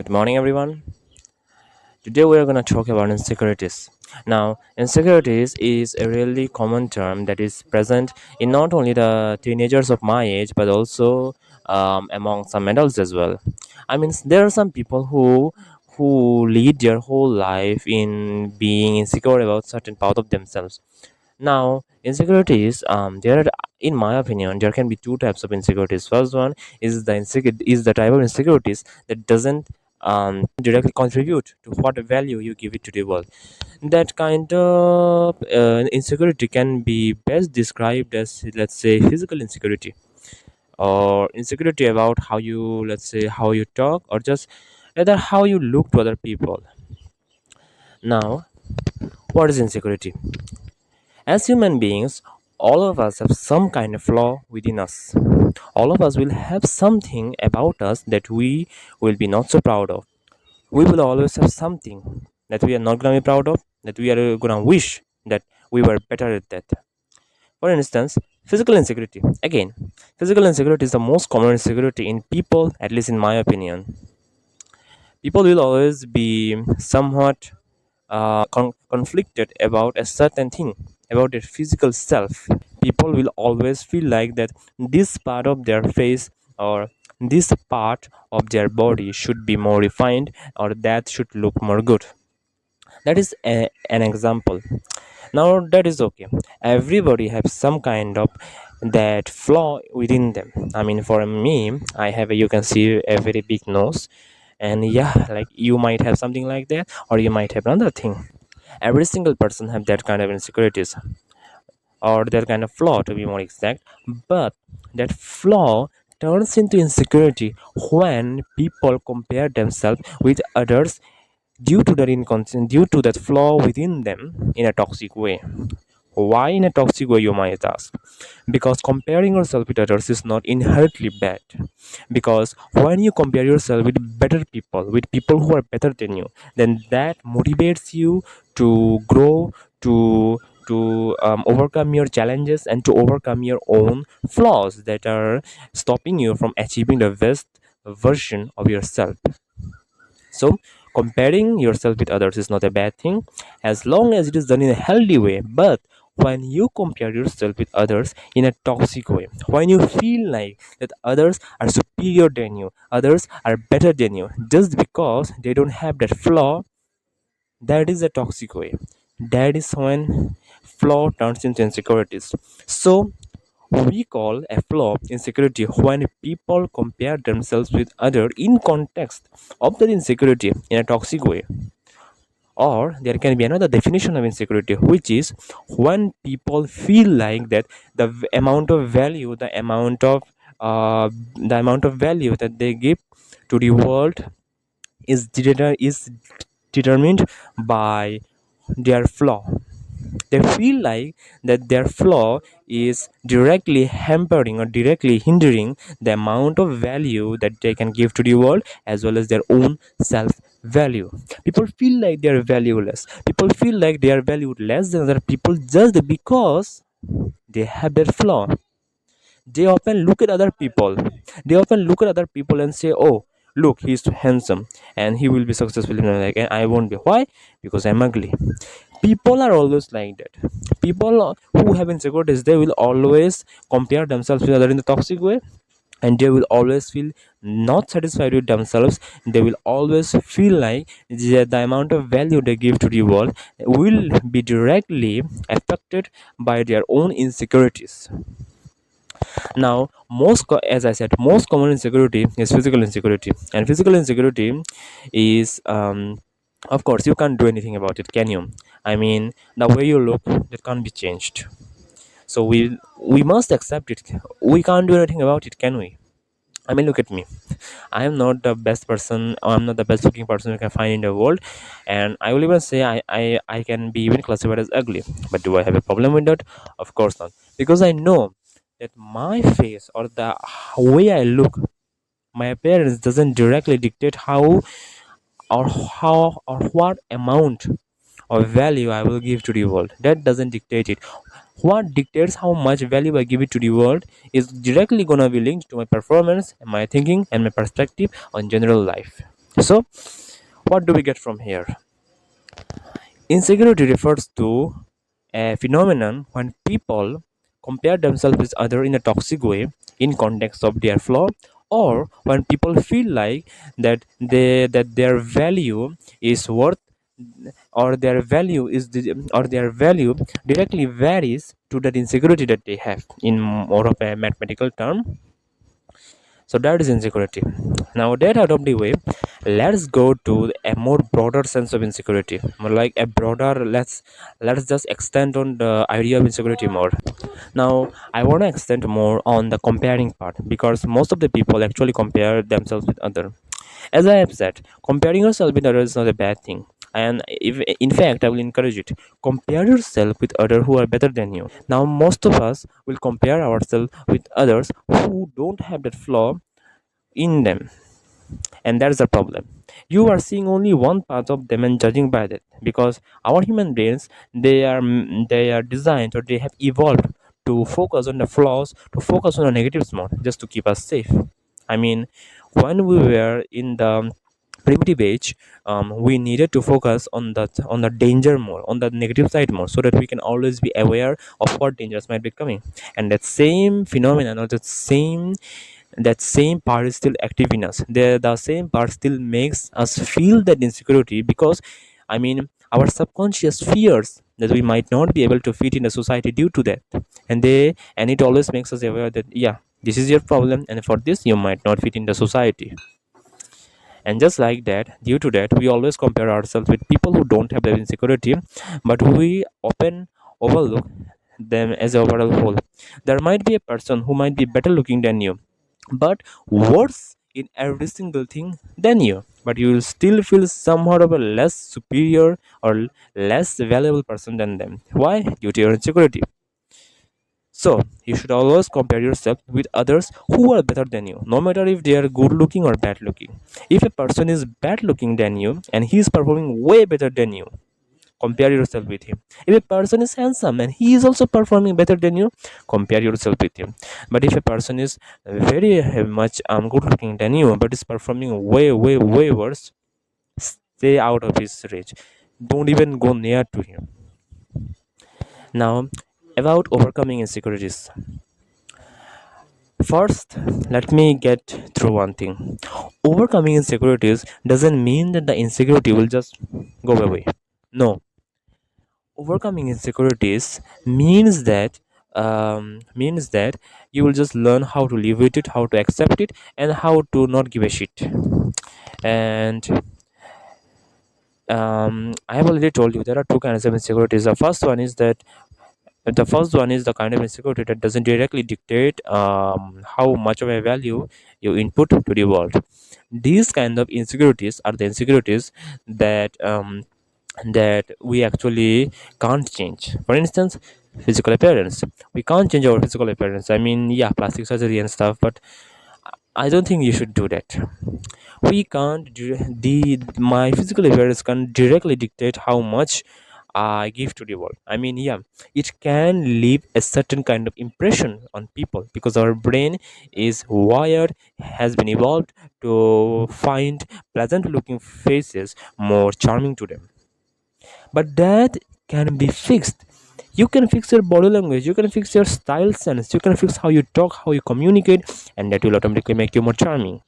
Good morning, everyone. Today we are going to talk about insecurities. Now, insecurities is a really common term that is present in not only the teenagers of my age but also among some adults as well. I mean, there are some people who lead their whole life in being insecure about certain part of themselves. Now, insecurities, there are, in my opinion, there can be two types of insecurities. First one is the type of insecurities that doesn't directly contribute to what value you give it to the world. That kind of insecurity can be best described as, let's say, physical insecurity or insecurity about how you, let's say, how you talk or just rather how you look to other people. Now, what is insecurity? As human beings, all of us have some kind of flaw within us. All of us will have something about us that we will be not so proud of. We will always have something that we are not going to be proud of, that we are going to wish that we were better at that. For instance, physical insecurity. Again, physical insecurity is the most common insecurity in people, at least in my opinion. People will always be somewhat conflicted about a certain thing, about their physical self. People will always feel like that this part of their face or this part of their body should be more refined or that should look more good. That is an example. Now that is okay. Everybody has some kind of that flaw within them. I mean, for me, I have you can see a very big nose, and yeah, like you might have something like that, or you might have another thing. Every single person have that kind of insecurities or that kind of flaw, to be more exact. But that flaw turns into insecurity when people compare themselves with others due to due to that flaw within them in a toxic way. Why in a toxic way, you might ask? Because comparing yourself with others is not inherently bad. Because when you compare yourself with better people, with people who are better than you, then that motivates you to grow, to overcome your challenges and to overcome your own flaws that are stopping you from achieving the best version of yourself. So, comparing yourself with others is not a bad thing as long as it is done in a healthy way. But when you compare yourself with others in a toxic way, when you feel like that others are superior than you, others are better than you, just because they don't have that flaw, that is a toxic way. That is when flaw turns into insecurities. So, we call a flaw insecurity when people compare themselves with others in context of the insecurity in a toxic way. Or there can be another definition of insecurity, which is when people feel like that amount of value, the amount of value that they give to the world is determined by their flaw. They feel like that their flaw is directly hampering or directly hindering the amount of value that they can give to the world as well as their own self value. People feel like they are valueless. People feel like they are valued less than other people just because they have their flaw. They often look at other people. They often look at other people and say, oh, look, he's handsome and he will be successful in life and I won't be. Why? Because I'm ugly. People are always like that. People who have insecurities, they will always compare themselves with others in the toxic way, and they will always feel not satisfied with themselves. They will always feel like the amount of value they give to the world will be directly affected by their own insecurities. Now, as I said, most common insecurity is physical insecurity, and physical insecurity is of course you can't do anything about it, can you? I mean, the way you look, that can't be changed. So we must accept it. We can't do anything about it, can we? I mean, look at me. I am not the best person, or I'm not the best looking person you can find in the world, and I will even say I can be even classified as ugly. But do I have a problem with that? Of course not, because I know that my face or the way I look, my appearance doesn't directly dictate how or what amount of value I will give to the world. That doesn't dictate it. What dictates how much value I give it to the world is directly gonna be linked to my performance and my thinking and my perspective on general life. So what do we get from here? Insecurity refers to a phenomenon when people compare themselves with others in a toxic way in context of their flaw, or when people feel like that their value is worth, or their value directly varies to that insecurity that they have. In more of a mathematical term, so that is insecurity. Now that out of the way, let's go to a more broader sense of insecurity. More like a broader, let's just extend on the idea of insecurity more. Now I want to extend more on the comparing part, because most of the people actually compare themselves with other. As I have said, comparing yourself with others is not a bad thing. And if, in fact, I will encourage it. Compare yourself with others who are better than you. Now, most of us will compare ourselves with others who don't have that flaw in them, and that's the problem. You are seeing only one part of them and judging by that, because our human brains, they are designed, or they have evolved to focus on the flaws, to focus on the negatives more, just to keep us safe. I mean, when we were in the primitive age, we needed to focus on the danger more, on the negative side more, so that we can always be aware of what dangers might be coming. And that same phenomenon, or that same part is still active in us. The same part still makes us feel that insecurity, because I mean, our subconscious fears that we might not be able to fit in the society due to that. And it always makes us aware that, yeah, this is your problem, and for this you might not fit in the society. And just like that, due to that, we always compare ourselves with people who don't have that insecurity, but we often overlook them as a overall whole. There might be a person who might be better looking than you, but worse in every single thing than you, but you will still feel somewhat of a less superior or less valuable person than them. Why? Due to your insecurity. So you should always compare yourself with others who are better than you, no matter if they are good looking or bad looking. If a person is bad looking than you and he is performing way better than you, compare yourself with him. If a person is handsome and he is also performing better than you, compare yourself with him. But if a person is very much good looking than you but is performing way way way worse, stay out of his range. Don't even go near to him. Now, about overcoming insecurities. First, let me get through one thing. Overcoming insecurities doesn't mean that the insecurity will just go away. No, overcoming insecurities means that you will just learn how to live with it, how to accept it, and how to not give a shit. And I have already told you there are two kinds of insecurities. The first one is the kind of insecurity that doesn't directly dictate how much of a value you input to the world. These kind of insecurities are the insecurities that we actually can't change. For instance, physical appearance. We can't change our physical appearance. I mean, yeah, plastic surgery and stuff, but I don't think you should do that. We can't the my physical appearance can directly dictate how much I give to the world. I mean, yeah, it can leave a certain kind of impression on people, because our brain is wired, has been evolved to find pleasant looking faces more charming to them. But that can be fixed. You can fix your body language, you can fix your style sense, you can fix how you talk, how you communicate, and that will automatically make you more charming.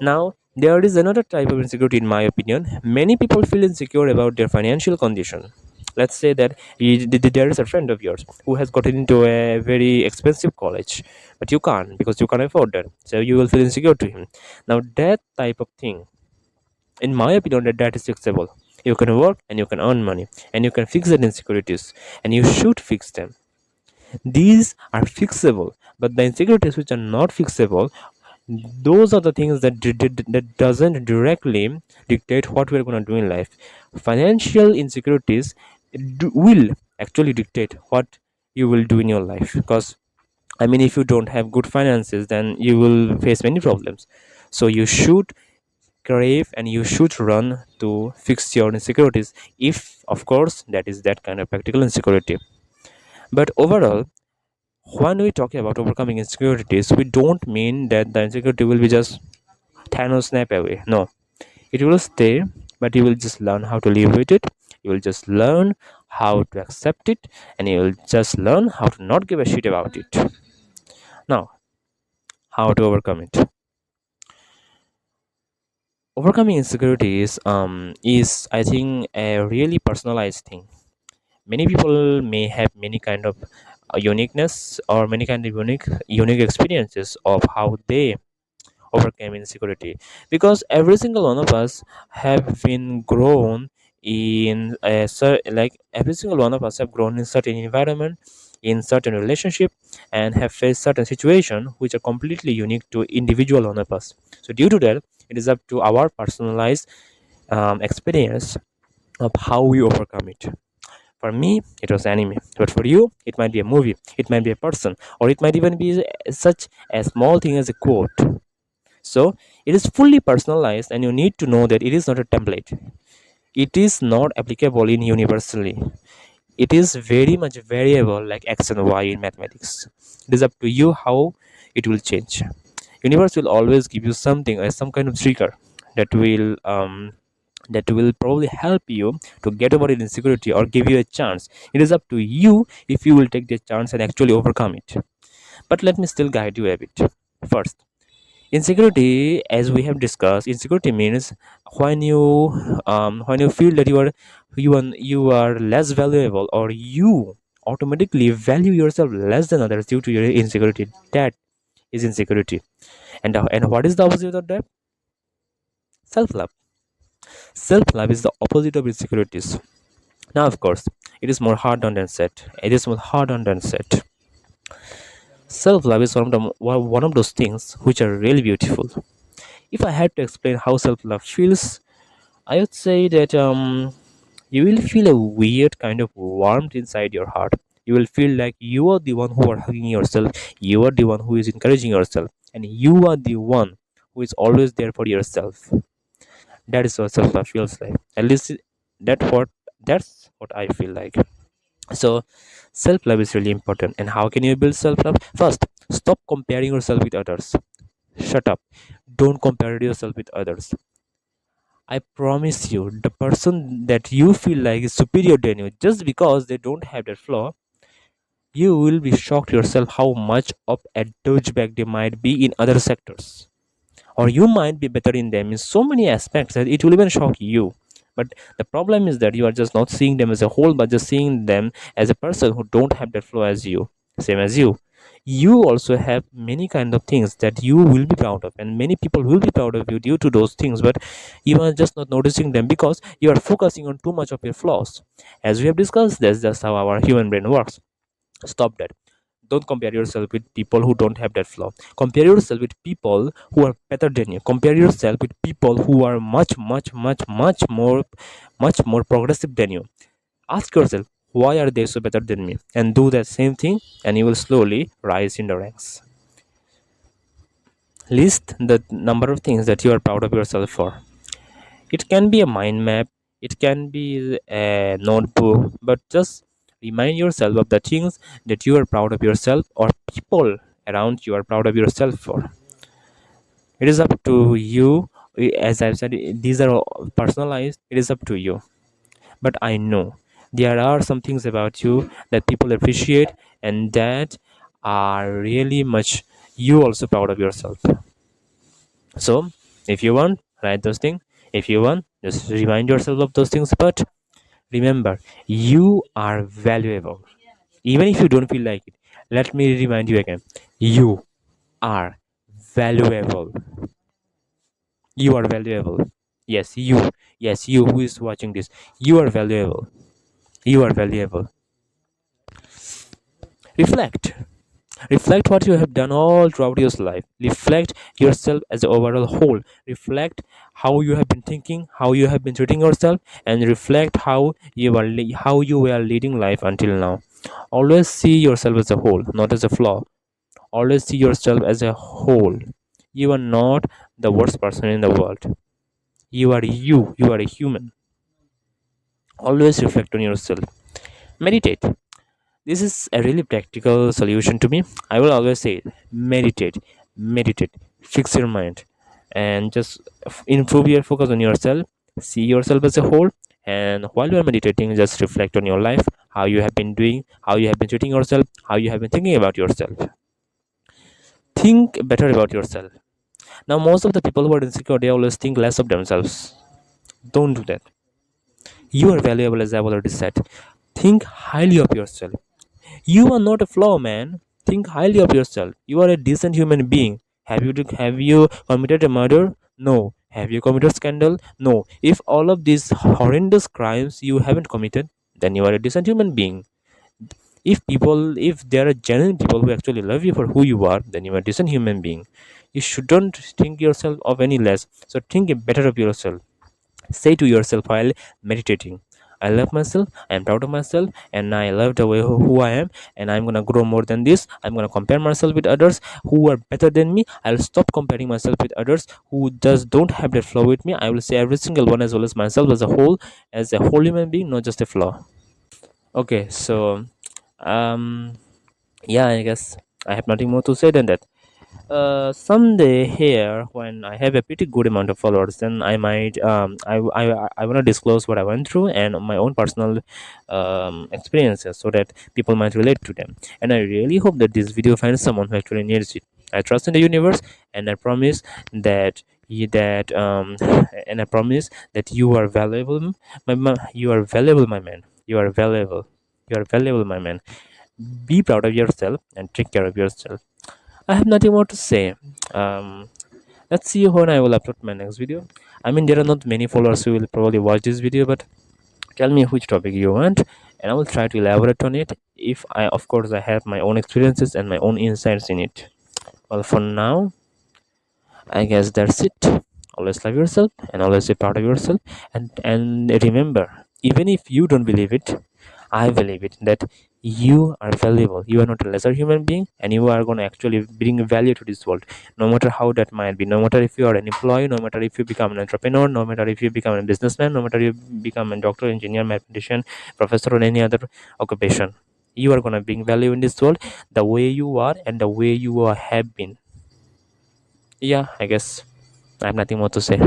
Now, there is another type of insecurity, in my opinion. Many people feel insecure about their financial condition. Let's say that there is a friend of yours who has gotten into a very expensive college, but you can't, because you can't afford that. So you will feel insecure to him. Now, that type of thing, in my opinion, that is fixable. You can work and you can earn money, and you can fix the insecurities, and you should fix them. These are fixable, but the insecurities which are not fixable, those are the things that doesn't directly dictate what we're going to do in life. Financial insecurities will actually dictate what you will do in your life, because I mean, if you don't have good finances, then you will face many problems. So you should crave and you should run to fix your insecurities, if of course that is that kind of practical insecurity. But overall, when we talk about overcoming insecurities, we don't mean that the insecurity will be just Thanos snap away. No, it will stay, but you will just learn how to live with it. You will just learn how to accept it, and you will just learn how to not give a shit about it. Now, how to overcome it? Overcoming insecurities is, I think, a really personalized thing. Many people may have many kind of uniqueness or many kind of unique experiences of how they overcame insecurity, because every single one of us have been grown in like every single one of us have grown in certain environment, in certain relationship, and have faced certain situation which are completely unique to individual one of us. So due to that, it is up to our personalized experience of how we overcome it. For me, it was anime, but for you, it might be a movie, it might be a person, or it might even be such a small thing as a quote. So it is fully personalized, and you need to know that it is not a template. It is not applicable in universally. It is very much variable like x and y in mathematics. It is up to you how it will change. Universe will always give you something or some kind of trigger that will probably help you to get over your insecurity or give you a chance. It is up to you if you will take the chance and actually overcome it. But let me still guide you a bit. First, insecurity, as we have discussed, insecurity means when you feel that you are less valuable, or you automatically value yourself less than others due to your insecurity. That is insecurity. And what is the opposite of that? Self love. Self love is the opposite of insecurities. Now, of course, it is more hard done than said. It is more hard done than said. Self love is one of those things which are really beautiful. If I had to explain how self love feels, I would say that you will feel a weird kind of warmth inside your heart. You will feel like you are the one who are hugging yourself, you are the one who is encouraging yourself, and you are the one who is always there for yourself. That is what self love feels like. At least that's what I feel like. So self love is really important. And how can you build self love? First, stop comparing yourself with others. Shut up. Don't compare yourself with others. I promise you, the person that you feel like is superior than you just because they don't have that flaw, you will be shocked yourself how much of a douchebag they might be in other sectors. Or you might be better in them in so many aspects that it will even shock you. But the problem is that you are just not seeing them as a whole, but just seeing them as a person who don't have that flaw as you, same as you. You also have many kind of things that you will be proud of, and many people will be proud of you due to those things, but you are just not noticing them because you are focusing on too much of your flaws. As we have discussed, that's just how our human brain works. Stop that. Don't compare yourself with people who don't have that flaw. Compare yourself with people who are better than you. Compare yourself with people who are much more progressive than you. Ask yourself, why are they so better than me? And do that same thing, and you will slowly rise in the ranks. List the number of things that you are proud of yourself for. It can be a mind map, it can be a notebook, but just remind yourself of the things that you are proud of yourself, or people around you are proud of yourself for. It is up to you. As I've said, these are all personalized. It is up to you. But I know there are some things about you that people appreciate, and that are really much you also proud of yourself. So if you want, write those things. If you want, just remind yourself of those things. But remember, you are valuable. Even if you don't feel like it, let me remind you again. You are valuable. You are valuable. Yes, you. Yes, you who is watching this. You are valuable. You are valuable. Reflect. Reflect what you have done all throughout your life. Reflect yourself as an overall whole. Reflect how you have been thinking, how you have been treating yourself, and reflect how you were leading life until now. Always see yourself as a whole, not as a flaw. Always see yourself as a whole. You are not the worst person in the world. You are you. You are a human. Always reflect on yourself. Meditate. This is a really practical solution to me. I will always say it. Meditate. Meditate. Fix your mind. and just improve your focus on yourself, see yourself as a whole. And while you are meditating, just reflect on your life, how you have been doing, how you have been treating yourself, how you have been thinking about yourself. Think better about yourself. Now, most of the people who are insecure, they always think less of themselves. Don't do that. You are valuable, as I've already said. Think highly of yourself. You are not a flaw, man. Think highly of yourself. You are a decent human being. Have you committed a murder? No. Have you committed scandal? No. If all of these horrendous crimes you haven't committed, then you are a decent human being. If there are genuine people who actually love you for who you are, then you are a decent human being. You shouldn't think yourself of any less. So think better of yourself. Say to yourself while meditating, I love myself, I am proud of myself, and I love the way who I am, and I'm gonna grow more than this. I'm gonna compare myself with others who are better than me. I'll stop comparing myself with others who just don't have that flaw with me. I will say every single one as well as myself as a whole human being, not just a flaw. Okay, so um yeah, I guess I have nothing more to say than that. Someday here when I have a pretty good amount of followers, then I might I want to disclose what I went through and my own personal experiences so that people might relate to them. And I really hope that this video finds someone who actually needs it. I trust in the universe, and I promise that that and I promise that you are valuable, you are valuable, my man. You are valuable. You are valuable, my man. Be proud of yourself and take care of yourself. I have nothing more to say. Um, let's see when I will upload my next video. I mean, there are not many followers who will probably watch this video, but tell me which topic you want, and I will try to elaborate on it. If I, of course, I have my own experiences and my own insights in it. Well, for now, I guess that's it. Always love yourself and always be proud of yourself. And remember, even if you don't believe it, I believe it that you are valuable. You are not a lesser human being, and you are going to actually bring value to this world. No matter how that might be, no matter if you are an employee, no matter if you become an entrepreneur, no matter if you become a businessman, no matter if you become a doctor, engineer, mathematician, professor, or any other occupation, you are going to bring value in this world the way you are and the way you have been. Yeah, I guess I have nothing more to say.